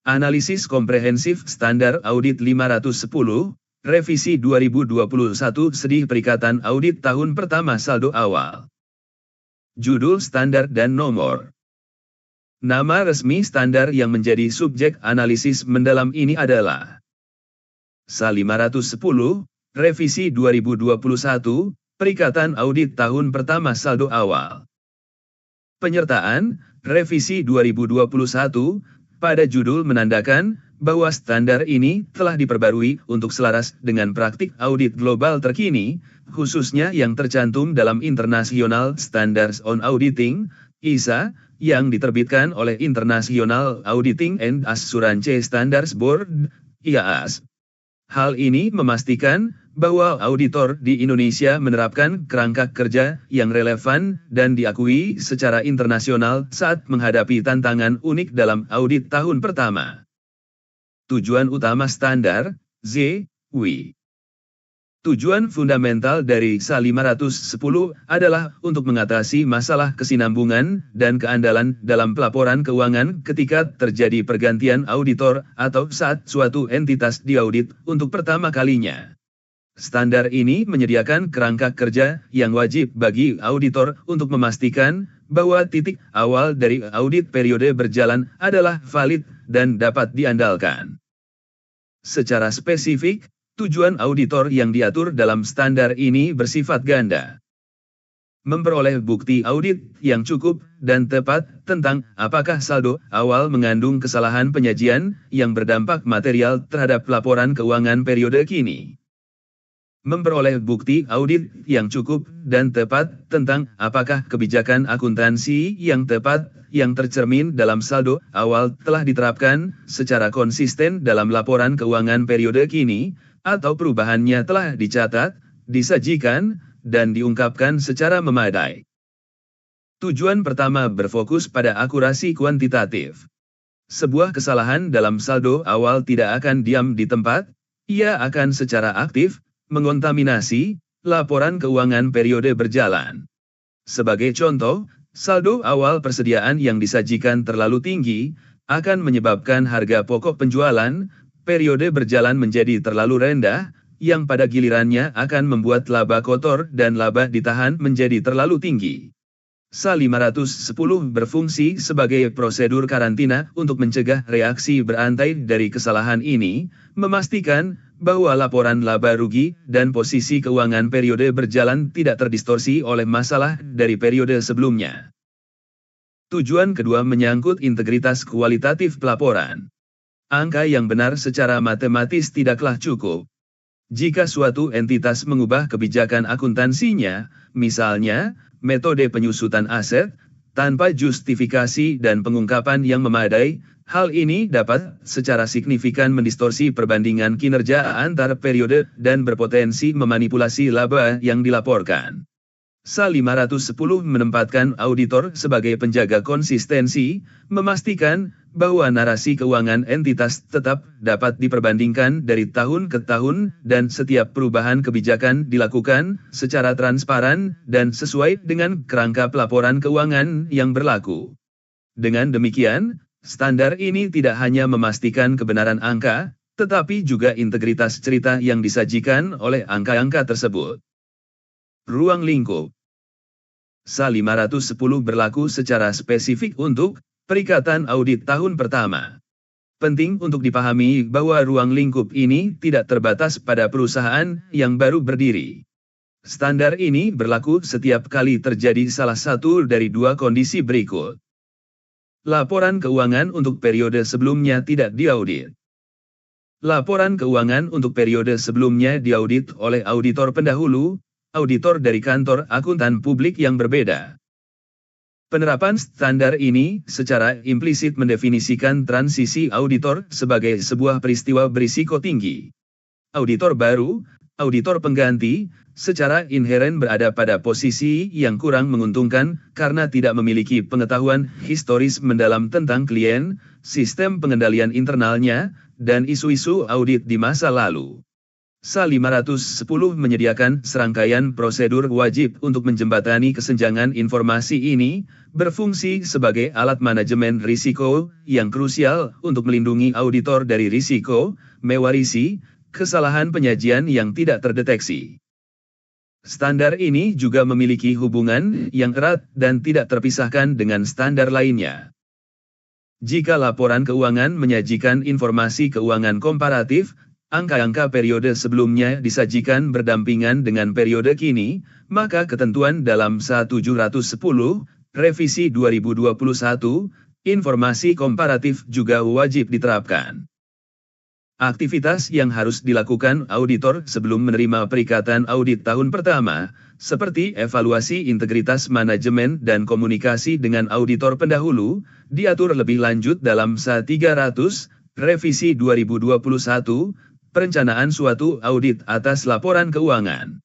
Analisis Komprehensif Standar Audit 510, Revisi 2021 Sedih Perikatan Audit Tahun Pertama Saldo Awal. Judul Standar dan Nomor. Nama resmi standar yang menjadi subjek analisis mendalam ini adalah SA 510, Revisi 2021, Perikatan Audit Tahun Pertama Saldo Awal. Penyertaan, Revisi 2021, pada judul menandakan bahwa standar ini telah diperbarui untuk selaras dengan praktik audit global terkini, khususnya yang tercantum dalam International Standards on Auditing, ISA, yang diterbitkan oleh International Auditing and Assurance Standards Board, IAAS. Hal ini memastikan bahwa auditor di Indonesia menerapkan kerangka kerja yang relevan dan diakui secara internasional saat menghadapi tantangan unik dalam audit tahun pertama. Tujuan utama standar, ZW. Tujuan fundamental dari SA 510 adalah untuk mengatasi masalah kesinambungan dan keandalan dalam pelaporan keuangan ketika terjadi pergantian auditor atau saat suatu entitas diaudit untuk pertama kalinya. Standar ini menyediakan kerangka kerja yang wajib bagi auditor untuk memastikan bahwa titik awal dari audit periode berjalan adalah valid dan dapat diandalkan. Secara spesifik, tujuan auditor yang diatur dalam standar ini bersifat ganda. Memperoleh bukti audit yang cukup dan tepat tentang apakah saldo awal mengandung kesalahan penyajian yang berdampak material terhadap laporan keuangan periode kini. Memperoleh bukti audit yang cukup dan tepat tentang apakah kebijakan akuntansi yang tepat yang tercermin dalam saldo awal telah diterapkan secara konsisten dalam laporan keuangan periode kini, atau perubahannya telah dicatat, disajikan, dan diungkapkan secara memadai. Tujuan pertama berfokus pada akurasi kuantitatif. Sebuah kesalahan dalam saldo awal tidak akan diam di tempat, ia akan secara aktif mengontaminasi laporan keuangan periode berjalan. Sebagai contoh, saldo awal persediaan yang disajikan terlalu tinggi akan menyebabkan harga pokok penjualan periode berjalan menjadi terlalu rendah, yang pada gilirannya akan membuat laba kotor dan laba ditahan menjadi terlalu tinggi. SA 510 berfungsi sebagai prosedur karantina untuk mencegah reaksi berantai dari kesalahan ini, memastikan bahwa laporan laba rugi dan posisi keuangan periode berjalan tidak terdistorsi oleh masalah dari periode sebelumnya. Tujuan kedua menyangkut integritas kualitatif pelaporan. Angka yang benar secara matematis tidaklah cukup. Jika suatu entitas mengubah kebijakan akuntansinya, misalnya, metode penyusutan aset, tanpa justifikasi dan pengungkapan yang memadai, hal ini dapat secara signifikan mendistorsi perbandingan kinerja antar periode dan berpotensi memanipulasi laba yang dilaporkan. SA 510 menempatkan auditor sebagai penjaga konsistensi, memastikan bahwa narasi keuangan entitas tetap dapat diperbandingkan dari tahun ke tahun dan setiap perubahan kebijakan dilakukan secara transparan dan sesuai dengan kerangka pelaporan keuangan yang berlaku. Dengan demikian, standar ini tidak hanya memastikan kebenaran angka, tetapi juga integritas cerita yang disajikan oleh angka-angka tersebut. Ruang lingkup. SA 510 berlaku secara spesifik untuk perikatan audit tahun pertama. Penting untuk dipahami bahwa ruang lingkup ini tidak terbatas pada perusahaan yang baru berdiri. Standar ini berlaku setiap kali terjadi salah satu dari dua kondisi berikut. Laporan keuangan untuk periode sebelumnya tidak diaudit. Laporan keuangan untuk periode sebelumnya diaudit oleh auditor pendahulu, auditor dari kantor akuntan publik yang berbeda. Penerapan standar ini secara implisit mendefinisikan transisi auditor sebagai sebuah peristiwa berisiko tinggi. Auditor baru, auditor pengganti, secara inheren berada pada posisi yang kurang menguntungkan karena tidak memiliki pengetahuan historis mendalam tentang klien, sistem pengendalian internalnya, dan isu-isu audit di masa lalu. SA 510 menyediakan serangkaian prosedur wajib untuk menjembatani kesenjangan informasi ini, berfungsi sebagai alat manajemen risiko yang krusial untuk melindungi auditor dari risiko, mewarisi, kesalahan penyajian yang tidak terdeteksi. Standar ini juga memiliki hubungan yang erat dan tidak terpisahkan dengan standar lainnya. Jika laporan keuangan menyajikan informasi keuangan komparatif, angka-angka periode sebelumnya disajikan berdampingan dengan periode kini, maka ketentuan dalam SA 710, Revisi 2021, informasi komparatif juga wajib diterapkan. Aktivitas yang harus dilakukan auditor sebelum menerima perikatan audit tahun pertama, seperti evaluasi integritas manajemen dan komunikasi dengan auditor pendahulu, diatur lebih lanjut dalam SA 300, Revisi 2021, perencanaan suatu audit atas laporan keuangan.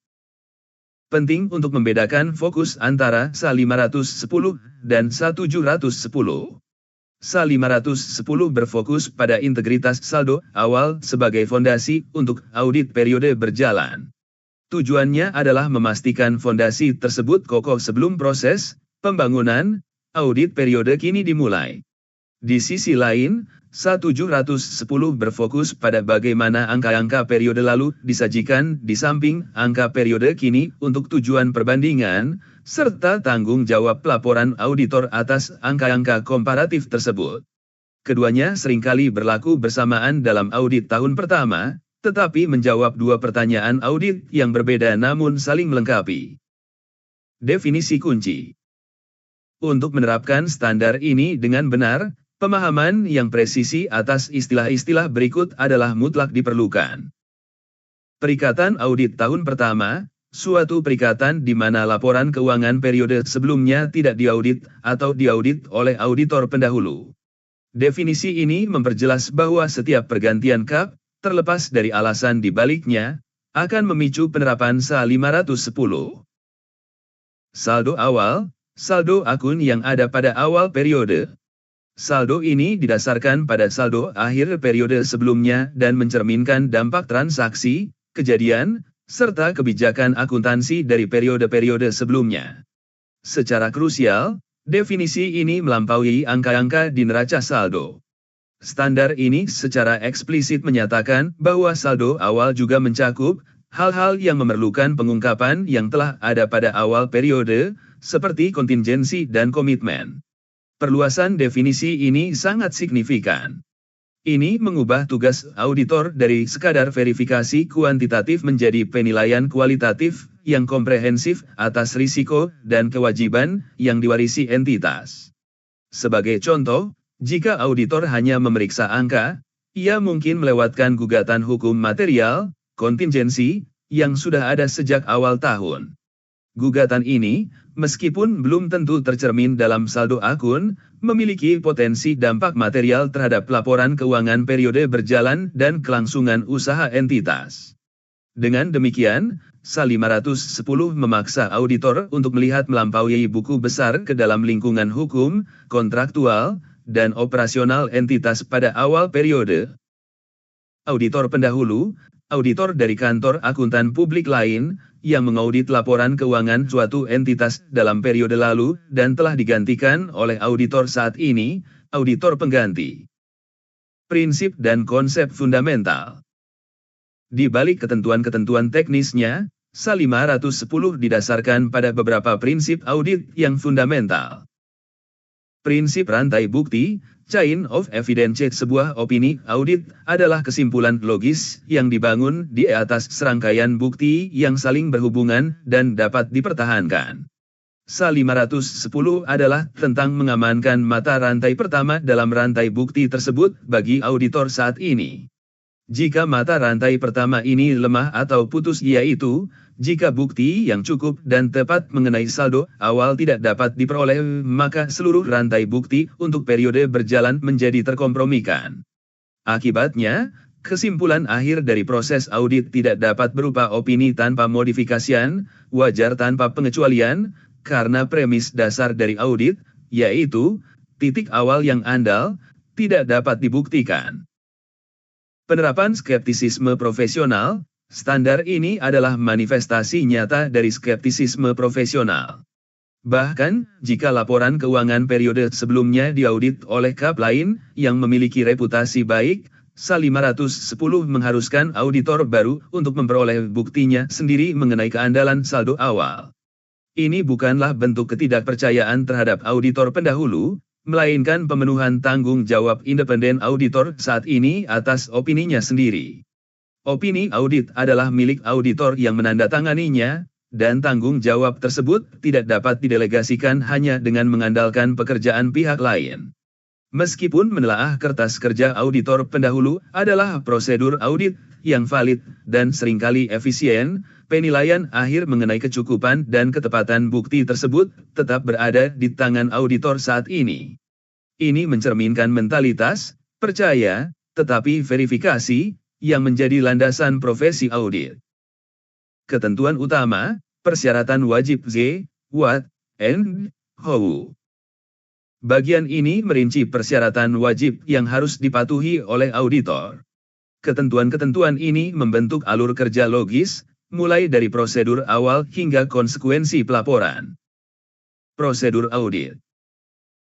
Penting untuk membedakan fokus antara SA 510 dan SA 710. SA 510 berfokus pada integritas saldo awal sebagai fondasi untuk audit periode berjalan. Tujuannya adalah memastikan fondasi tersebut kokoh sebelum proses pembangunan audit periode kini dimulai. Di sisi lain, SA 710 berfokus pada bagaimana angka-angka periode lalu disajikan di samping angka periode kini untuk tujuan perbandingan, serta tanggung jawab laporan auditor atas angka-angka komparatif tersebut. Keduanya seringkali berlaku bersamaan dalam audit tahun pertama, tetapi menjawab dua pertanyaan audit yang berbeda namun saling melengkapi. Definisi kunci. Untuk menerapkan standar ini dengan benar, pemahaman yang presisi atas istilah-istilah berikut adalah mutlak diperlukan. Perikatan audit tahun pertama, suatu perikatan di mana laporan keuangan periode sebelumnya tidak diaudit atau diaudit oleh auditor pendahulu. Definisi ini memperjelas bahwa setiap pergantian KAP, terlepas dari alasan di baliknya, akan memicu penerapan SA 510. Saldo awal, saldo akun yang ada pada awal periode. Saldo ini didasarkan pada saldo akhir periode sebelumnya dan mencerminkan dampak transaksi, kejadian, serta kebijakan akuntansi dari periode-periode sebelumnya. Secara krusial, definisi ini melampaui angka-angka di neraca saldo. Standar ini secara eksplisit menyatakan bahwa saldo awal juga mencakup hal-hal yang memerlukan pengungkapan yang telah ada pada awal periode, seperti kontingensi dan komitmen. Perluasan definisi ini sangat signifikan. Ini mengubah tugas auditor dari sekadar verifikasi kuantitatif menjadi penilaian kualitatif yang komprehensif atas risiko dan kewajiban yang diwarisi entitas. Sebagai contoh, jika auditor hanya memeriksa angka, ia mungkin melewatkan gugatan hukum material, kontingensi, yang sudah ada sejak awal tahun. Gugatan ini, meskipun belum tentu tercermin dalam saldo akun, memiliki potensi dampak material terhadap laporan keuangan periode berjalan dan kelangsungan usaha entitas. Dengan demikian, SA 510 memaksa auditor untuk melihat melampaui buku besar ke dalam lingkungan hukum, kontraktual, dan operasional entitas pada awal periode. Auditor pendahulu, auditor dari kantor akuntan publik lain, yang mengaudit laporan keuangan suatu entitas dalam periode lalu dan telah digantikan oleh auditor saat ini, auditor pengganti. Prinsip dan konsep fundamental. Di balik ketentuan-ketentuan teknisnya, SA 510 didasarkan pada beberapa prinsip audit yang fundamental. Prinsip rantai bukti, chain of evidence. Sebuah opini audit adalah kesimpulan logis yang dibangun di atas serangkaian bukti yang saling berhubungan dan dapat dipertahankan. SA 510 adalah tentang mengamankan mata rantai pertama dalam rantai bukti tersebut bagi auditor saat ini. Jika mata rantai pertama ini lemah atau putus, yaitu jika bukti yang cukup dan tepat mengenai saldo awal tidak dapat diperoleh, maka seluruh rantai bukti untuk periode berjalan menjadi terkompromikan. Akibatnya, kesimpulan akhir dari proses audit tidak dapat berupa opini tanpa modifikasian, wajar tanpa pengecualian, karena premis dasar dari audit, yaitu titik awal yang andal, tidak dapat dibuktikan. Penerapan skeptisisme profesional, Standar ini adalah manifestasi nyata dari skeptisisme profesional. Bahkan, jika laporan keuangan periode sebelumnya diaudit oleh KAP lain yang memiliki reputasi baik, SAL 510 mengharuskan auditor baru untuk memperoleh buktinya sendiri mengenai keandalan saldo awal. Ini bukanlah bentuk ketidakpercayaan terhadap auditor pendahulu, melainkan pemenuhan tanggung jawab independen auditor saat ini atas opininya sendiri. Opini audit adalah milik auditor yang menandatanganinya, dan tanggung jawab tersebut tidak dapat didelegasikan hanya dengan mengandalkan pekerjaan pihak lain. Meskipun menelaah kertas kerja auditor pendahulu adalah prosedur audit yang valid dan seringkali efisien, penilaian akhir mengenai kecukupan dan ketepatan bukti tersebut tetap berada di tangan auditor saat ini. Ini mencerminkan mentalitas, percaya, tetapi verifikasi, yang menjadi landasan profesi audit. Ketentuan utama, persyaratan wajib Z, what, and, how. Bagian ini merinci persyaratan wajib yang harus dipatuhi oleh auditor. Ketentuan-ketentuan ini membentuk alur kerja logis, mulai dari prosedur awal hingga konsekuensi pelaporan. Prosedur audit.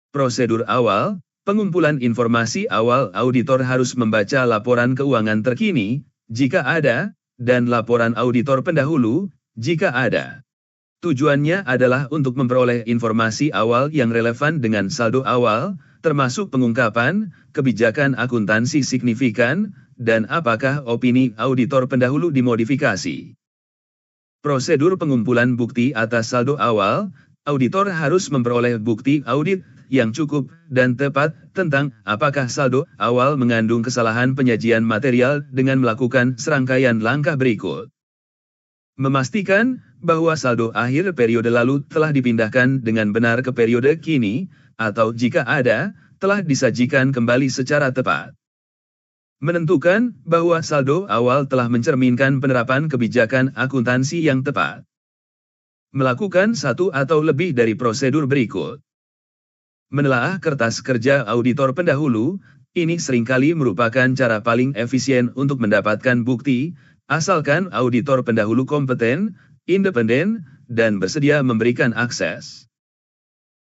Prosedur awal, pengumpulan informasi awal auditor harus membaca laporan keuangan terkini, jika ada, dan laporan auditor pendahulu, jika ada. Tujuannya adalah untuk memperoleh informasi awal yang relevan dengan saldo awal, termasuk pengungkapan, kebijakan akuntansi signifikan, dan apakah opini auditor pendahulu dimodifikasi. Prosedur pengumpulan bukti atas saldo awal, auditor harus memperoleh bukti audit yang cukup dan tepat tentang apakah saldo awal mengandung kesalahan penyajian material dengan melakukan serangkaian langkah berikut. Memastikan bahwa saldo akhir periode lalu telah dipindahkan dengan benar ke periode kini, atau jika ada, telah disajikan kembali secara tepat. Menentukan bahwa saldo awal telah mencerminkan penerapan kebijakan akuntansi yang tepat. Melakukan satu atau lebih dari prosedur berikut. Menelaah kertas kerja auditor pendahulu, ini seringkali merupakan cara paling efisien untuk mendapatkan bukti, asalkan auditor pendahulu kompeten, independen, dan bersedia memberikan akses.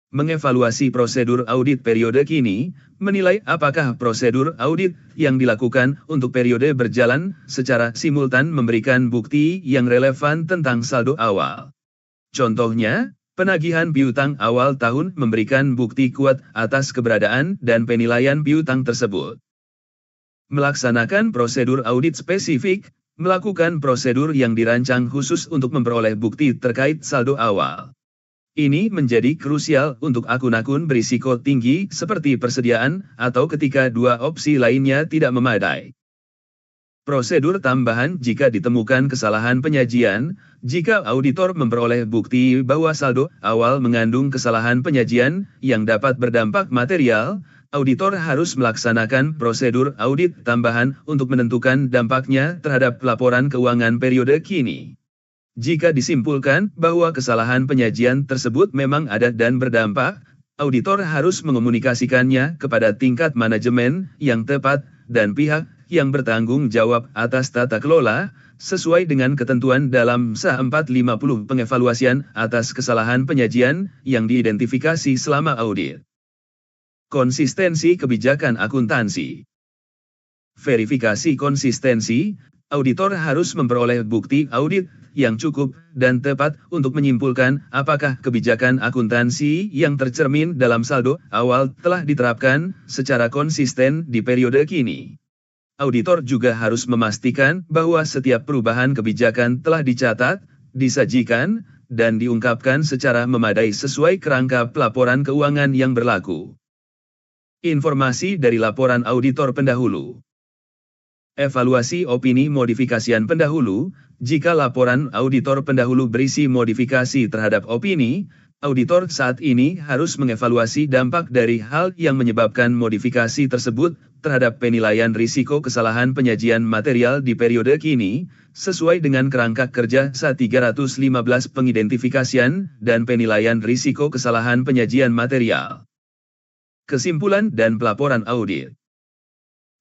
Mengevaluasi prosedur audit periode kini, menilai apakah prosedur audit yang dilakukan untuk periode berjalan secara simultan memberikan bukti yang relevan tentang saldo awal. Contohnya, penagihan piutang awal tahun memberikan bukti kuat atas keberadaan dan penilaian piutang tersebut. Melaksanakan prosedur audit spesifik, melakukan prosedur yang dirancang khusus untuk memperoleh bukti terkait saldo awal. Ini menjadi krusial untuk akun-akun berisiko tinggi seperti persediaan atau ketika dua opsi lainnya tidak memadai. Prosedur tambahan jika ditemukan kesalahan penyajian, jika auditor memperoleh bukti bahwa saldo awal mengandung kesalahan penyajian yang dapat berdampak material, auditor harus melaksanakan prosedur audit tambahan untuk menentukan dampaknya terhadap laporan keuangan periode kini. Jika disimpulkan bahwa kesalahan penyajian tersebut memang ada dan berdampak, auditor harus mengomunikasikannya kepada tingkat manajemen yang tepat dan pihak yang bertanggung jawab atas tata kelola, sesuai dengan ketentuan dalam SA 450 pengevaluasian atas kesalahan penyajian yang diidentifikasi selama audit. Konsistensi kebijakan akuntansi. Verifikasi konsistensi, auditor harus memperoleh bukti audit yang cukup dan tepat untuk menyimpulkan apakah kebijakan akuntansi yang tercermin dalam saldo awal telah diterapkan secara konsisten di periode kini. Auditor juga harus memastikan bahwa setiap perubahan kebijakan telah dicatat, disajikan, dan diungkapkan secara memadai sesuai kerangka pelaporan keuangan yang berlaku. Informasi dari laporan auditor pendahulu. Evaluasi opini modifikasian pendahulu, jika laporan auditor pendahulu berisi modifikasi terhadap opini, auditor saat ini harus mengevaluasi dampak dari hal yang menyebabkan modifikasi tersebut terhadap penilaian risiko kesalahan penyajian material di periode kini, sesuai dengan kerangka kerja SA 315 pengidentifikasian dan penilaian risiko kesalahan penyajian material. Kesimpulan dan pelaporan audit.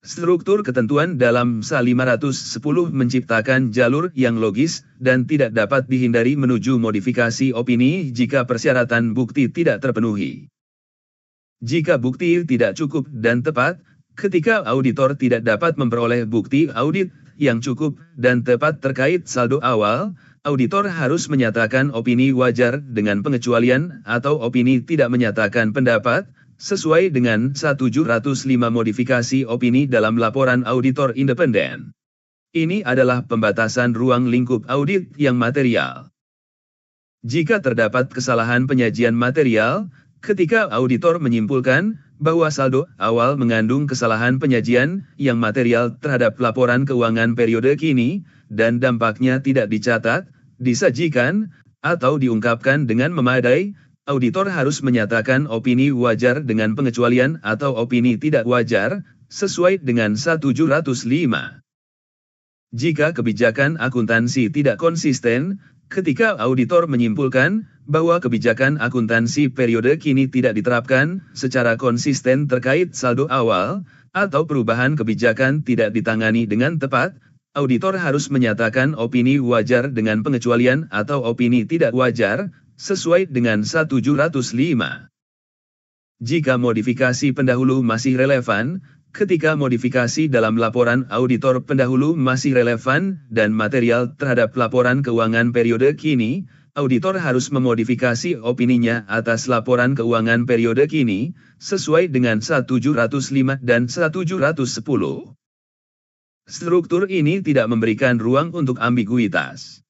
Struktur ketentuan dalam SA 510 menciptakan jalur yang logis dan tidak dapat dihindari menuju modifikasi opini jika persyaratan bukti tidak terpenuhi. Jika bukti tidak cukup dan tepat, ketika auditor tidak dapat memperoleh bukti audit yang cukup dan tepat terkait saldo awal, auditor harus menyatakan opini wajar dengan pengecualian atau opini tidak menyatakan pendapat, sesuai dengan 1705 modifikasi opini dalam laporan auditor independen. Ini adalah pembatasan ruang lingkup audit yang material. Jika terdapat kesalahan penyajian material, ketika auditor menyimpulkan bahwa saldo awal mengandung kesalahan penyajian yang material terhadap laporan keuangan periode kini, dan dampaknya tidak dicatat, disajikan, atau diungkapkan dengan memadai, auditor harus menyatakan opini wajar dengan pengecualian atau opini tidak wajar, sesuai dengan 1705. Jika kebijakan akuntansi tidak konsisten, ketika auditor menyimpulkan bahwa kebijakan akuntansi periode kini tidak diterapkan secara konsisten terkait saldo awal, atau perubahan kebijakan tidak ditangani dengan tepat, auditor harus menyatakan opini wajar dengan pengecualian atau opini tidak wajar, sesuai dengan 1705. Jika modifikasi pendahulu masih relevan, ketika modifikasi dalam laporan auditor pendahulu masih relevan dan material terhadap laporan keuangan periode kini, auditor harus memodifikasi opininya atas laporan keuangan periode kini, sesuai dengan 1705 dan 1710. Struktur ini tidak memberikan ruang untuk ambiguitas.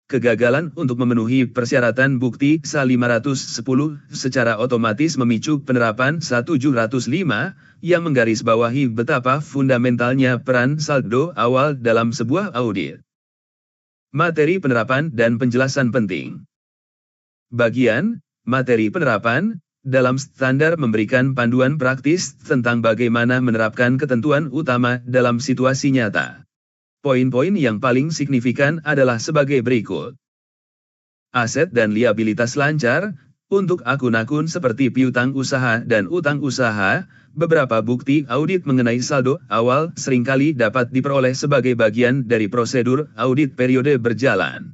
Kegagalan untuk memenuhi persyaratan bukti SA 510 secara otomatis memicu penerapan 1705 yang menggarisbawahi betapa fundamentalnya peran saldo awal dalam sebuah audit. Materi penerapan dan penjelasan penting. Bagian materi penerapan dalam standar memberikan panduan praktis tentang bagaimana menerapkan ketentuan utama dalam situasi nyata. Poin-poin yang paling signifikan adalah sebagai berikut. Aset dan liabilitas lancar. Untuk akun-akun seperti piutang usaha dan utang usaha, beberapa bukti audit mengenai saldo awal seringkali dapat diperoleh sebagai bagian dari prosedur audit periode berjalan.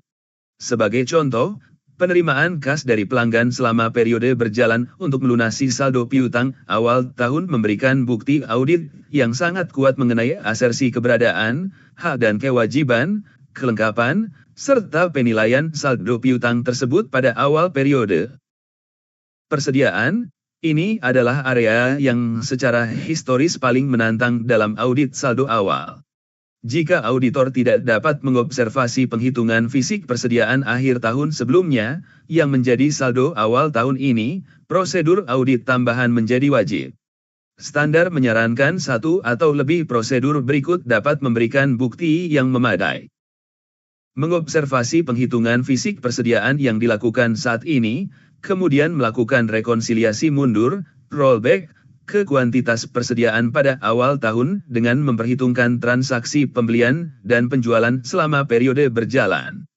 Sebagai contoh, penerimaan kas dari pelanggan selama periode berjalan untuk melunasi saldo piutang awal tahun memberikan bukti audit yang sangat kuat mengenai asersi keberadaan, hak dan kewajiban, kelengkapan, serta penilaian saldo piutang tersebut pada awal periode. Persediaan, ini adalah area yang secara historis paling menantang dalam audit saldo awal. Jika auditor tidak dapat mengobservasi penghitungan fisik persediaan akhir tahun sebelumnya, yang menjadi saldo awal tahun ini, prosedur audit tambahan menjadi wajib. Standar menyarankan satu atau lebih prosedur berikut dapat memberikan bukti yang memadai. Mengobservasi penghitungan fisik persediaan yang dilakukan saat ini, kemudian melakukan rekonsiliasi mundur, rollback, ke kuantitas persediaan pada awal tahun dengan memperhitungkan transaksi pembelian dan penjualan selama periode berjalan.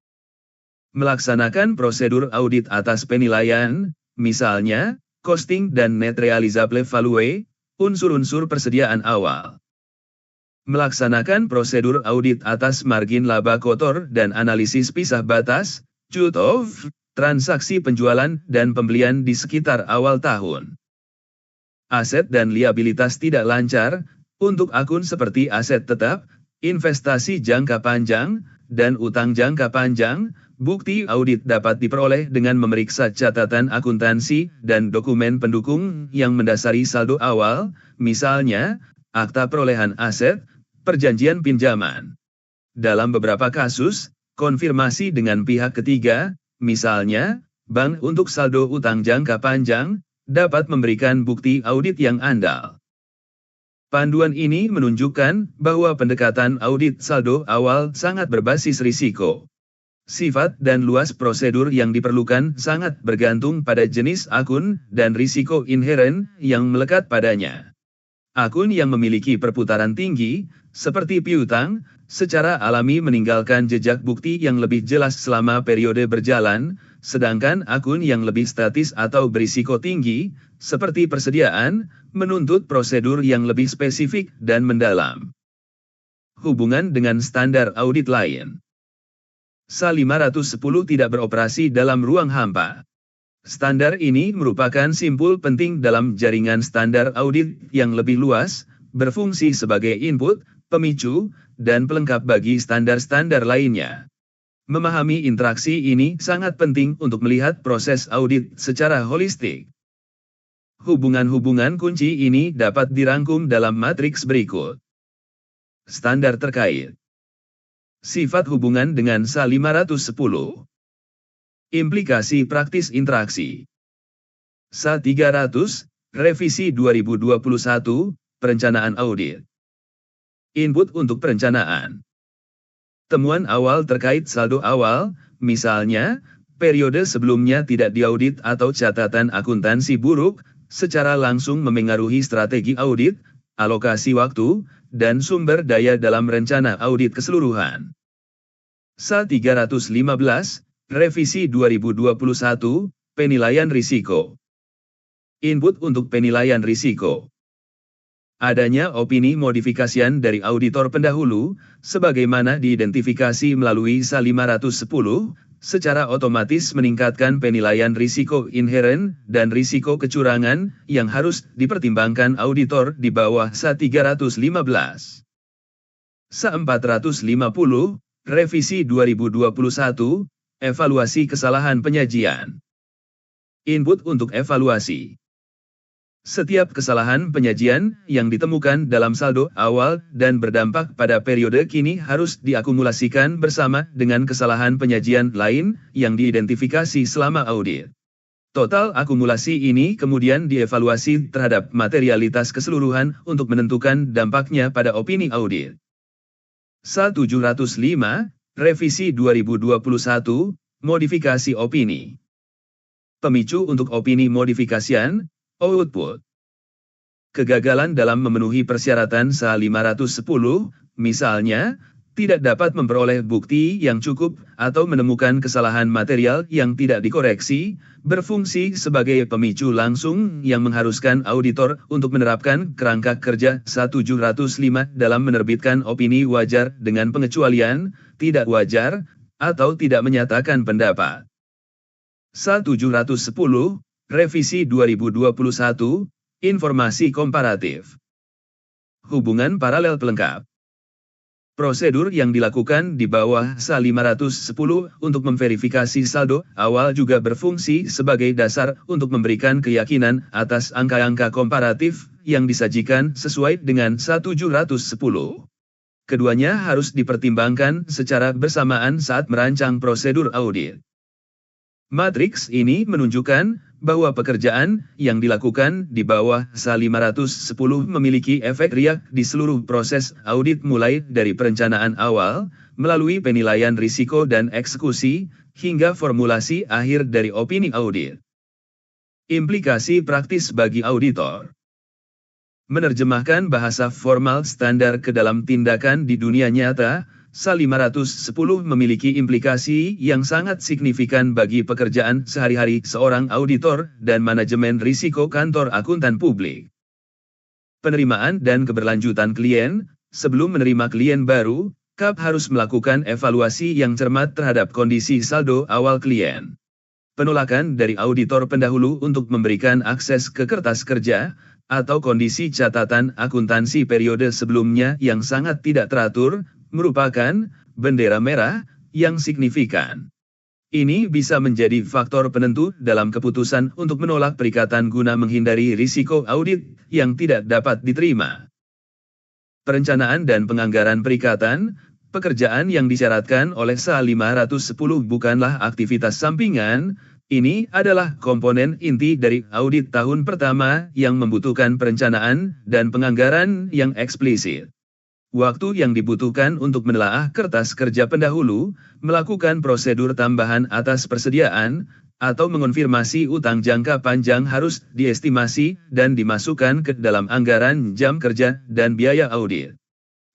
Melaksanakan prosedur audit atas penilaian, misalnya, costing dan net realizable value, unsur-unsur persediaan awal. Melaksanakan prosedur audit atas margin laba kotor dan analisis pisah batas, cut-off, transaksi penjualan dan pembelian di sekitar awal tahun. Aset dan liabilitas tidak lancar, untuk akun seperti aset tetap, investasi jangka panjang, dan utang jangka panjang, bukti audit dapat diperoleh dengan memeriksa catatan akuntansi dan dokumen pendukung yang mendasari saldo awal, misalnya, akta perolehan aset, perjanjian pinjaman. Dalam beberapa kasus, konfirmasi dengan pihak ketiga, misalnya, bank untuk saldo utang jangka panjang, dapat memberikan bukti audit yang andal. Panduan ini menunjukkan bahwa pendekatan audit saldo awal sangat berbasis risiko. Sifat dan luas prosedur yang diperlukan sangat bergantung pada jenis akun dan risiko inheren yang melekat padanya. Akun yang memiliki perputaran tinggi, seperti piutang, secara alami meninggalkan jejak bukti yang lebih jelas selama periode berjalan, sedangkan akun yang lebih statis atau berisiko tinggi, seperti persediaan, menuntut prosedur yang lebih spesifik dan mendalam. Hubungan dengan standar audit lain. SA 510 tidak beroperasi dalam ruang hampa. Standar ini merupakan simpul penting dalam jaringan standar audit yang lebih luas, berfungsi sebagai input, pemicu, dan pelengkap bagi standar-standar lainnya. Memahami interaksi ini sangat penting untuk melihat proses audit secara holistik. Hubungan-hubungan kunci ini dapat dirangkum dalam matriks berikut. Standar terkait. Sifat hubungan dengan SA 510. Implikasi praktis interaksi. SA 300, Revisi 2021, Perencanaan Audit. Input untuk perencanaan. Temuan awal terkait saldo awal, misalnya, periode sebelumnya tidak diaudit atau catatan akuntansi buruk, secara langsung memengaruhi strategi audit, alokasi waktu, dan sumber daya dalam rencana audit keseluruhan. SA 315, Revisi 2021, Penilaian Risiko. Input untuk penilaian risiko. Adanya opini modifikasian dari auditor pendahulu, sebagaimana diidentifikasi melalui SA 510, secara otomatis meningkatkan penilaian risiko inheren dan risiko kecurangan yang harus dipertimbangkan auditor di bawah SA 315. SA 450, Revisi 2021, Evaluasi kesalahan penyajian. Input untuk evaluasi. Setiap kesalahan penyajian yang ditemukan dalam saldo awal dan berdampak pada periode kini harus diakumulasikan bersama dengan kesalahan penyajian lain yang diidentifikasi selama audit. Total akumulasi ini kemudian dievaluasi terhadap materialitas keseluruhan untuk menentukan dampaknya pada opini audit. SA 705, Revisi 2021, Modifikasi opini. Pemicu untuk opini modifikasian, output. Kegagalan dalam memenuhi persyaratan SA 510, misalnya, tidak dapat memperoleh bukti yang cukup atau menemukan kesalahan material yang tidak dikoreksi, berfungsi sebagai pemicu langsung yang mengharuskan auditor untuk menerapkan kerangka kerja SA 705 dalam menerbitkan opini wajar dengan pengecualian, tidak wajar, atau tidak menyatakan pendapat. SA 710, Revisi 2021, Informasi komparatif. Hubungan paralel pelengkap. Prosedur yang dilakukan di bawah SA 510 untuk memverifikasi saldo awal juga berfungsi sebagai dasar untuk memberikan keyakinan atas angka-angka komparatif yang disajikan sesuai dengan SA 710. Keduanya harus dipertimbangkan secara bersamaan saat merancang prosedur audit. Matriks ini menunjukkan bahwa pekerjaan yang dilakukan di bawah SA 510 memiliki efek riak di seluruh proses audit mulai dari perencanaan awal, melalui penilaian risiko dan eksekusi, hingga formulasi akhir dari opini audit. Implikasi praktis bagi auditor. Menerjemahkan bahasa formal standar ke dalam tindakan di dunia nyata, SA 510 memiliki implikasi yang sangat signifikan bagi pekerjaan sehari-hari seorang auditor dan manajemen risiko kantor akuntan publik. Penerimaan dan keberlanjutan klien. Sebelum menerima klien baru, KAP harus melakukan evaluasi yang cermat terhadap kondisi saldo awal klien. Penolakan dari auditor pendahulu untuk memberikan akses ke kertas kerja, atau kondisi catatan akuntansi periode sebelumnya yang sangat tidak teratur, merupakan bendera merah yang signifikan. Ini bisa menjadi faktor penentu dalam keputusan untuk menolak perikatan guna menghindari risiko audit yang tidak dapat diterima. Perencanaan dan penganggaran perikatan, pekerjaan yang disyaratkan oleh SA 510 bukanlah aktivitas sampingan, ini adalah komponen inti dari audit tahun pertama yang membutuhkan perencanaan dan penganggaran yang eksplisit. Waktu yang dibutuhkan untuk menelaah kertas kerja pendahulu, melakukan prosedur tambahan atas persediaan, atau mengonfirmasi utang jangka panjang harus diestimasi dan dimasukkan ke dalam anggaran jam kerja dan biaya audit.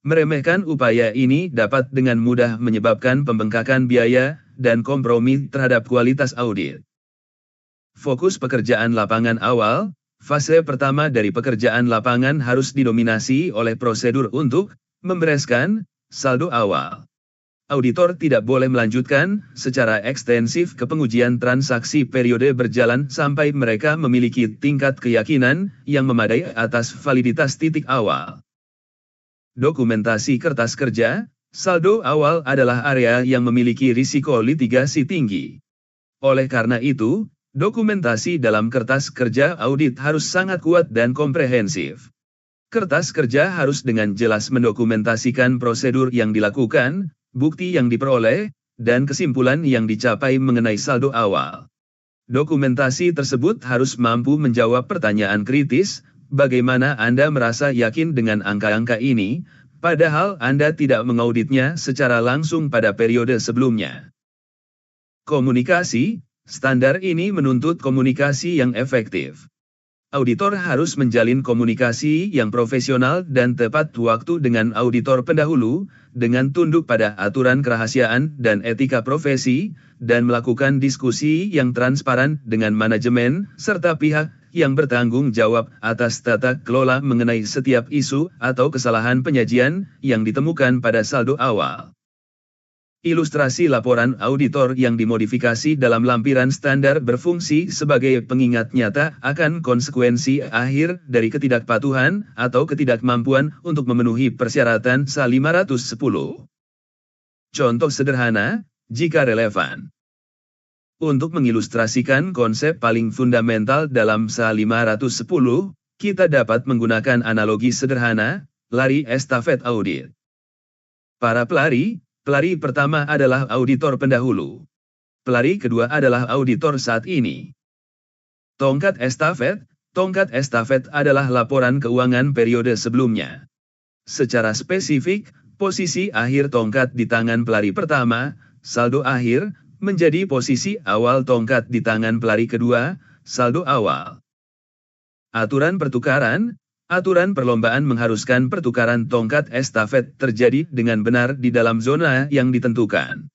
Meremehkan upaya ini dapat dengan mudah menyebabkan pembengkakan biaya dan kompromi terhadap kualitas audit. Fokus pekerjaan lapangan awal, fase pertama dari pekerjaan lapangan harus didominasi oleh prosedur untuk membereskan saldo awal. Auditor tidak boleh melanjutkan secara ekstensif ke pengujian transaksi periode berjalan sampai mereka memiliki tingkat keyakinan yang memadai atas validitas titik awal. Dokumentasi kertas kerja, saldo awal adalah area yang memiliki risiko litigasi tinggi. Oleh karena itu, dokumentasi dalam kertas kerja audit harus sangat kuat dan komprehensif. Kertas kerja harus dengan jelas mendokumentasikan prosedur yang dilakukan, bukti yang diperoleh, dan kesimpulan yang dicapai mengenai saldo awal. Dokumentasi tersebut harus mampu menjawab pertanyaan kritis, bagaimana Anda merasa yakin dengan angka-angka ini, padahal Anda tidak mengauditnya secara langsung pada periode sebelumnya. Komunikasi, standar ini menuntut komunikasi yang efektif. Auditor harus menjalin komunikasi yang profesional dan tepat waktu dengan auditor pendahulu, dengan tunduk pada aturan kerahasiaan dan etika profesi, dan melakukan diskusi yang transparan dengan manajemen, serta pihak yang bertanggung jawab atas tata kelola mengenai setiap isu atau kesalahan penyajian yang ditemukan pada saldo awal. Ilustrasi laporan auditor yang dimodifikasi dalam lampiran standar berfungsi sebagai pengingat nyata akan konsekuensi akhir dari ketidakpatuhan atau ketidakmampuan untuk memenuhi persyaratan SA 510. Contoh sederhana, jika relevan. Untuk mengilustrasikan konsep paling fundamental dalam SA 510, kita dapat menggunakan analogi sederhana, lari estafet audit. Para pelari pertama adalah auditor pendahulu. Pelari kedua adalah auditor saat ini. Tongkat estafet adalah laporan keuangan periode sebelumnya. Secara spesifik, posisi akhir tongkat di tangan pelari pertama, saldo akhir, menjadi posisi awal tongkat di tangan pelari kedua, saldo awal. Aturan pertukaran. Aturan perlombaan mengharuskan pertukaran tongkat estafet terjadi dengan benar di dalam zona yang ditentukan.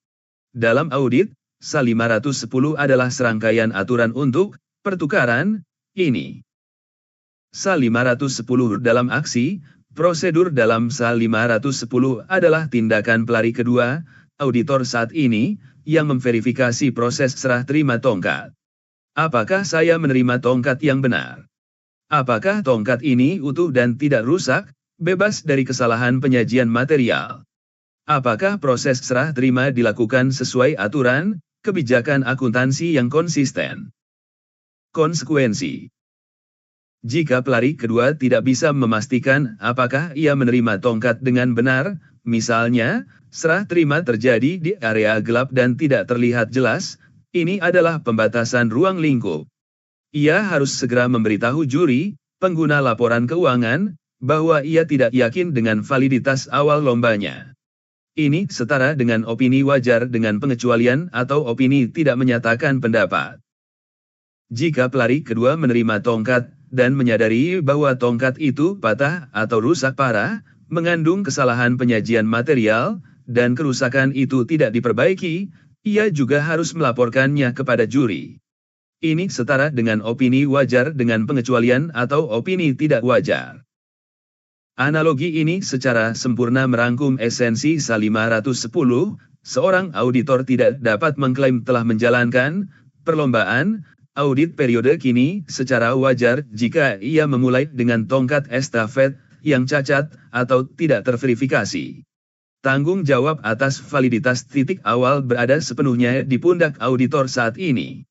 Dalam audit, SA 510 adalah serangkaian aturan untuk pertukaran ini. SA 510 dalam aksi, prosedur dalam SA 510 adalah tindakan pelari kedua, auditor saat ini, yang memverifikasi proses serah terima tongkat. Apakah saya menerima tongkat yang benar? Apakah tongkat ini utuh dan tidak rusak, bebas dari kesalahan penyajian material? Apakah proses serah terima dilakukan sesuai aturan, kebijakan akuntansi yang konsisten? Konsekuensi. Jika pelari kedua tidak bisa memastikan apakah ia menerima tongkat dengan benar, misalnya, serah terima terjadi di area gelap dan tidak terlihat jelas, ini adalah pembatasan ruang lingkup. Ia harus segera memberitahu juri, pengguna laporan keuangan, bahwa ia tidak yakin dengan validitas awal lombanya. Ini setara dengan opini wajar dengan pengecualian atau opini tidak menyatakan pendapat. Jika pelari kedua menerima tongkat dan menyadari bahwa tongkat itu patah atau rusak parah, mengandung kesalahan penyajian material, dan kerusakan itu tidak diperbaiki, ia juga harus melaporkannya kepada juri. Ini setara dengan opini wajar dengan pengecualian atau opini tidak wajar. Analogi ini secara sempurna merangkum esensi SA 510, seorang auditor tidak dapat mengklaim telah menjalankan perlombaan audit periode kini secara wajar jika ia memulai dengan tongkat estafet yang cacat atau tidak terverifikasi. Tanggung jawab atas validitas titik awal berada sepenuhnya di pundak auditor saat ini.